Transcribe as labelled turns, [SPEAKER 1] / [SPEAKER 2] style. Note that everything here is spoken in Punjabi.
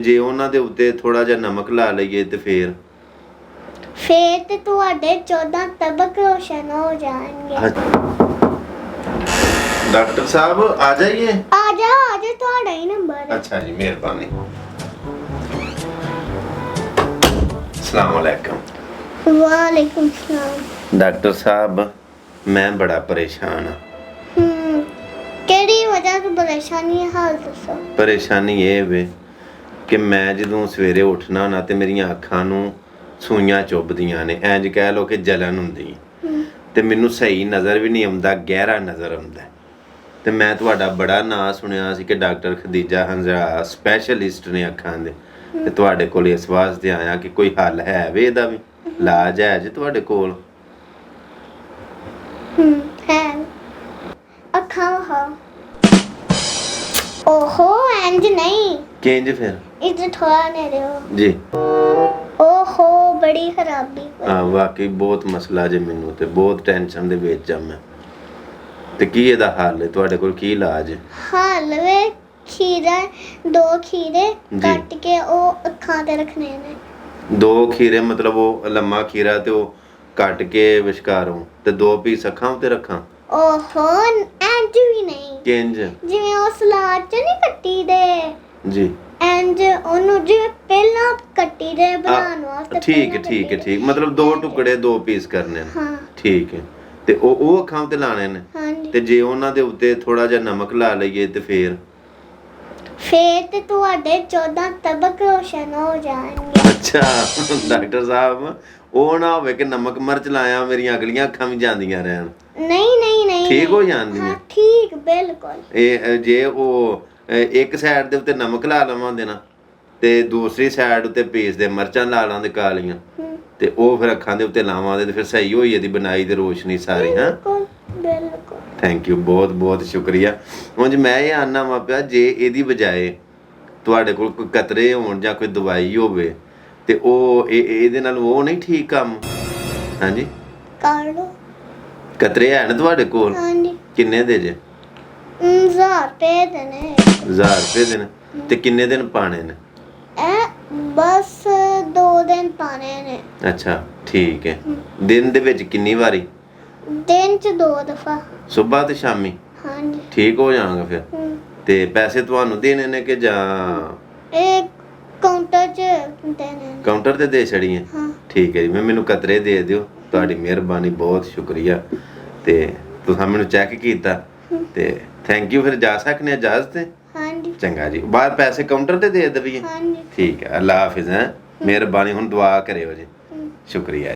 [SPEAKER 1] ਜੇ ਉਹਨਾਂ ਦੇ ਉੱਤੇ ਥੋੜਾ ਜਿਹਾ ਨਮਕ ਲਾ ਲਈਏ ਤੇ ਫੇਰ
[SPEAKER 2] ਤੇ ਤੁਹਾਡੇ 14 ਤਬਕ ਰੋਸ਼ਨ ਹੋ ਜਾਣਗੇ।
[SPEAKER 1] डॉक्टर साहब आ जाइए।
[SPEAKER 2] आ जाओ ਤੁਹਾਡਾ ਹੀ ਨੰਬਰ ਹੈ।
[SPEAKER 1] अच्छा जी मेहरबानी। अस्सलाम वालेकुम।
[SPEAKER 2] वालेकुम सलाम।
[SPEAKER 1] डॉक्टर साहब मैं बड़ा परेशान हाँ।
[SPEAKER 2] ਕਿਹੜੀ ਵਜ੍ਹਾ ਤੋਂ ਪਰੇਸ਼ਾਨੀ ਹੈ ਹਾਲ ਦੱਸੋ।
[SPEAKER 1] परेशानी ਇਹ ਵੇ ਕਿ ਮੈਂ ਜਦੋਂ ਸਵੇਰੇ ਉੱਠਣਾ ਨਾ ਤੇ ਮੇਰੀਆਂ ਅੱਖਾਂ ਨੂੰ ਸੂਈਆਂ ਚੁੱਭਦੀਆਂ ਨੇ, ਇੰਜ ਕਹਿ ਲੋ ਕਿ ਜਲਨ ਹੁੰਦੀ ਤੇ ਮੈਨੂੰ ਸਹੀ ਨਜ਼ਰ ਵੀ ਨਹੀਂ ਆਉਂਦਾ, ਗਹਿਰਾ ਨਜ਼ਰ ਆਉਂਦਾ। ਤੇ ਮੈਂ ਤੁਹਾਡਾ ਬੜਾ ਨਾਂ ਸੁਣਿਆ ਸੀ ਕਿ ਡਾਕਟਰ ਖਦੀਜਾ ਹੰਜ਼ਰਾ ਸਪੈਸ਼ਲਿਸਟ ਨੇ ਅੱਖਾਂ ਦੇ, ਤੇ ਤੁਹਾਡੇ ਕੋਲ ਇਸ ਵਾਸਤੇ ਆਇਆ ਕਿ ਕੋਈ ਹੱਲ ਹੈ ਵੇ ਇਹਦਾ ਵੀ ਇਲਾਜ ਹੈ ਜੇ ਤੁਹਾਡੇ ਕੋਲ।
[SPEAKER 2] ਹੈ ਅੱਖਾਂ ਹਾ ओहो इंज नहीं
[SPEAKER 1] ਕਿੰਜ ਫਿਰ
[SPEAKER 2] इधर थोड़ा नेड़े हो
[SPEAKER 1] ਜੀ।
[SPEAKER 2] ओहो बड़ी खराबी
[SPEAKER 1] ਹਾਂ ਵਾਕਈ ਬਹੁਤ ਮਸਲਾ ਜੇ ਮੈਨੂੰ ਤੇ ਬਹੁਤ ਟੈਨਸ਼ਨ ਦੇ ਵਿੱਚ ਆ ਮੈਂ। ਤੇ ਕੀ ਇਹਦਾ ਹੱਲ ਹੈ ਤੁਹਾਡੇ ਕੋਲ, ਕੀ ਇਲਾਜ ਹੈ?
[SPEAKER 2] हाल वे खीरा 2 खीरे ਕੱਟ ਕੇ ਉਹ ਅੱਖਾਂ ਤੇ ਰੱਖਣੇ ਨੇ।
[SPEAKER 1] 2 ਖੀਰੇ ਮਤਲਬ ਉਹ ਲੰਮਾ ਖੀਰਾ ਤੇ ਉਹ ਕੱਟ ਕੇ ਵਿਚਕਾਰੋਂ ਤੇ 2 ਪੀਸ ਅੱਖਾਂ ਉੱਤੇ ਰੱਖਾਂ?
[SPEAKER 2] ओहो इंज भी नहीं
[SPEAKER 1] ਕਿੰਜ?
[SPEAKER 2] ਜਿਵੇਂ ਉਹ ਸਲਾਦ ਚ ਨਹੀਂ ਕੱਟੀ ਦੇ
[SPEAKER 1] ਜੀ
[SPEAKER 2] ਇੰਜ ਉਹਨੂੰ ਜਿਵੇਂ ਪਹਿਲਾਂ ਕੱਟੀ ਦੇ ਬਣਾਉਣ ਵਾਸਤੇ।
[SPEAKER 1] ਠੀਕ ਮਤਲਬ 2 ਟੁਕੜੇ 2 ਪੀਸ ਕਰਨੇ ਨੇ।
[SPEAKER 2] ਹਾਂ
[SPEAKER 1] ਠੀਕ ਹੈ। ਤੇ ਉਹ ਅੱਖਾਂ ਉੱਤੇ ਲਾਣੇ ਨੇ।
[SPEAKER 2] ਹਾਂਜੀ।
[SPEAKER 1] ਤੇ ਜੇ ਉਹਨਾਂ ਦੇ ਉੱਤੇ ਥੋੜਾ ਜਿਹਾ ਨਮਕ ਲਾ ਲਈਏ ਤੇ ਫੇਰ
[SPEAKER 2] ਤੇ ਤੁਹਾਡੇ 14 ਤਬਕ ਰੋਸ਼ਨ ਹੋ ਜਾਣਗੇ।
[SPEAKER 1] ਅੱਛਾ ਡਾਕਟਰ ਸਾਹਿਬ ਉਹ ਨਾ ਹੋਵੇ ਕਿ ਨਮਕ ਮਿਰਚ ਲਾਇਆ ਮੇਰੀਆਂ ਅਗਲੀਆਂ ਅੱਖਾਂ ਵੀ ਜਾਂਦੀਆਂ ਰਹਿਣ।
[SPEAKER 2] ਨਹੀਂ
[SPEAKER 1] ਠੀਕ ਹੋ ਜਾਂਦੀਆਂ?
[SPEAKER 2] ਹਾਂ ਠੀਕ ਬਿਲਕੁਲ।
[SPEAKER 1] ਇਹ ਜੇ ਉਹ ਇੱਕ ਸਾਈਡ ਦੇ ਉੱਤੇ ਨਮਕ ਲਾ ਲਵਾਂਦੇ ਨਾ ਤੇ ਦੂਸਰੀ ਸਾਈਡ ਉੱਤੇ ਪੀਸ ਦੇ ਮਿਰਚਾਂ ਲਾ ਲਾਂਦੇ ਕਾਲੀਆਂ ਤੇ ਉਹ ਫਿਰ ਅੱਖਾਂ ਦੇ ਉੱਤੇ ਲਾਵਾਂਦੇ ਤੇ ਫਿਰ ਸਹੀ ਹੋਈ ਇਹਦੀ ਬਣਾਈ ਤੇ ਰੋਸ਼ਨੀ ਸਾਰੀ। ਹਾਂ
[SPEAKER 2] ਬਿਲਕੁਲ।
[SPEAKER 1] ਥੈਂਕ ਯੂ, ਬਹੁਤ ਬਹੁਤ ਸ਼ੁਕਰੀਆ। ਹੁਣ ਮੈਂ ਇਹ ਆਨਾ ਵਾ ਪਿਆ ਜੇ ਇਹਦੀ ਬਜਾਏ ਤੁਹਾਡੇ ਕੋਲ ਕੋਈ ਕਤਰੇ ਹੋਣ ਜਾਂ ਕੋਈ ਦਵਾਈ ਹੋਵੇ ਤੇ ਉਹ ਇਹਦੇ ਨਾਲ ਉਹ ਨਹੀਂ ਠੀਕ ਕੰਮ? ਹਾਂਜੀ
[SPEAKER 2] ਕਰ ਲਓ।
[SPEAKER 1] ਕਤਰੇ ਹੈ ਨਾ ਤੁਹਾਡੇ ਕੋਲ?
[SPEAKER 2] ਹਾਂਜੀ।
[SPEAKER 1] ਕਿੰਨੇ ਦੇ ਜੇ?
[SPEAKER 2] 1000 ਰੁਪਏ ਦੇ ਨੇ।
[SPEAKER 1] 1000 ਰੁਪਏ ਦੇ ਨੇ? ਤੇ ਕਿੰਨੇ ਦਿਨ ਪਾਣੇ ਨੇ?
[SPEAKER 2] ਬਸ 2 ਦਿਨ ਪਾਣੇ ਨੇ।
[SPEAKER 1] ਅੱਛਾ ਠੀਕ ਹੈ। ਦਿਨ ਦੇ ਵਿੱਚ ਕਿੰਨੀ ਵਾਰੀ?
[SPEAKER 2] ਦਿਨ ਚ 2 ਦਫਾ।
[SPEAKER 1] ਸਵੇਰ ਤੇ ਸ਼ਾਮੀ?
[SPEAKER 2] ਹਾਂਜੀ।
[SPEAKER 1] ਠੀਕ ਹੋ ਜਾਵਾਂਗਾ ਫਿਰ। ਤੇ ਪੈਸੇ ਤੁਹਾਨੂੰ ਦੇਣੇ ਨੇ ਕਿ ਜਾਂ
[SPEAKER 2] ਇਹ ਕਾਊਂਟਰ 'ਚ ਦੇਣੇ ਨੇ?
[SPEAKER 1] ਕਾਊਂਟਰ ਤੇ ਦੇ ਛੜੀਏ?
[SPEAKER 2] ਹਾਂ
[SPEAKER 1] ਠੀਕ ਹੈ ਜੀ। ਮੈਨੂੰ ਕਤਰੇ ਦੇ ਦਿਓ, ਤੁਹਾਡੀ ਮਿਹਰਬਾਨੀ, ਬਹੁਤ ਸ਼ੁਕਰੀਆ। ਤੇ ਤੁਸੀਂ ਮੈਨੂੰ ਚੈੱਕ ਕੀਤਾ ਤੇ ਥੈਂਕ ਯੂ। ਫਿਰ ਜਾ ਸਕਨੇ ਇਜਾਜ਼ਤ ਹੈ?
[SPEAKER 2] ਹਾਂਜੀ।
[SPEAKER 1] ਚੰਗਾ ਜੀ। ਬਾਹਰ ਪੈਸੇ ਕਾਊਂਟਰ ਤੇ ਦੇ ਦੇਵੀਏ?
[SPEAKER 2] ਹਾਂਜੀ।
[SPEAKER 1] ਠੀਕ ਹੈ। ਅੱਲਾ ਹਾਫਿਜ਼। ਹੈ ਮਿਹਰਬਾਨੀ। ਹੁਣ ਦੁਆ ਕਰਿਓ ਜੀ। ਸ਼ੁਕਰੀਆ।